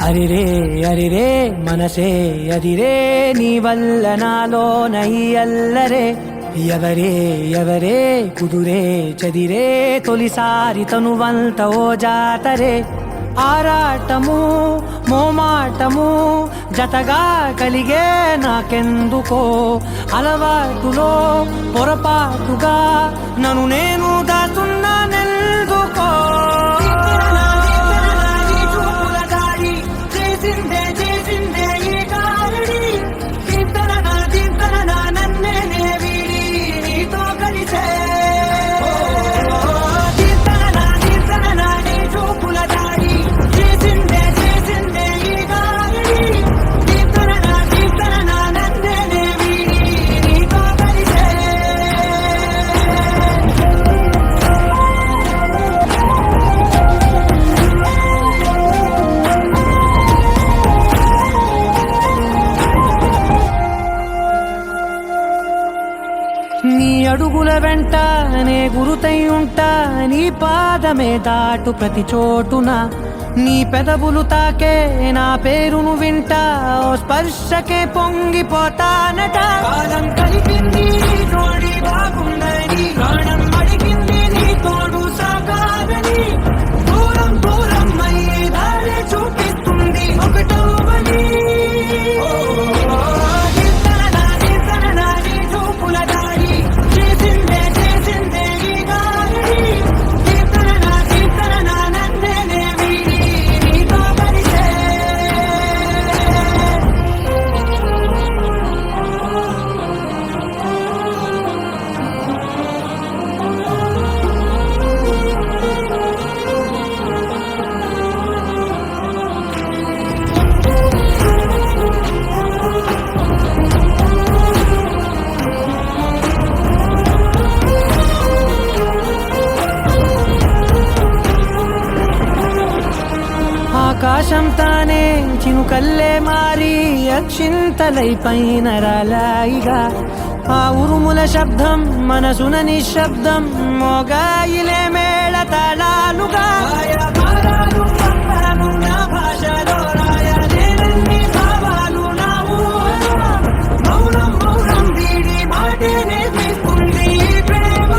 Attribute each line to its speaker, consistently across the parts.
Speaker 1: అరిరే అరిరే మనసే అదిరే నీ వల్ల నాలోనై అల్లరే ఎవరే ఎవరే కుదురే చదిరే తొలిసారి తనువంత ఓ జాతరే ఆరాటము మోమాటము జతగా కలిగే నాకెందుకో అలవాటులో పొరపాటుగా నన్ను నేను దాచున్నానెందుకో నీ అడుగుల వెంట నే గురుతై ఉంటా నీ పాదమే దాటు ప్రతి చోటున నీ పెదవులు తాకే నా పేరును వింటా ఓ స్పర్శకే పొంగిపోతానట కాలం కలిపింది జోడి బాగుందని ప్రాణం అడిగింది నీ తోడు సాగాలని దూరం దూరం అయ్యే దారి చూపిస్తుంది ఒకటవని ఆకాశం తానే చినుకల్లే మారి అక్షింతలై పైన రాలాయిగా ఆ ఉరుముల శబ్దం మనసున నిశ్శబ్దం మోగాయిలే మేళ తాళాలుగా నా భాషలో రాయలేని భావాలు నా మౌనం మౌనం వీడి మాటే నేర్పిస్తుంది ప్రేమ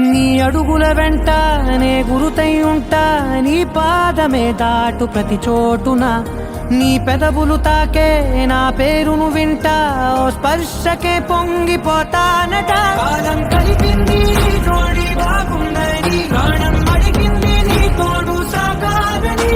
Speaker 1: నీ అడుగుల వెంట నే గురుతై ఉంటా నీ పాదమే దాటు ప్రతి చోటున నీ పెదవులు తాకే నా పేరును వింటా ఓ స్పర్శకే పొంగిపోతానట కాలం కలిపింది జోడి బాగుందని ప్రాణం అడిగింది నీ తోడు సాగాలని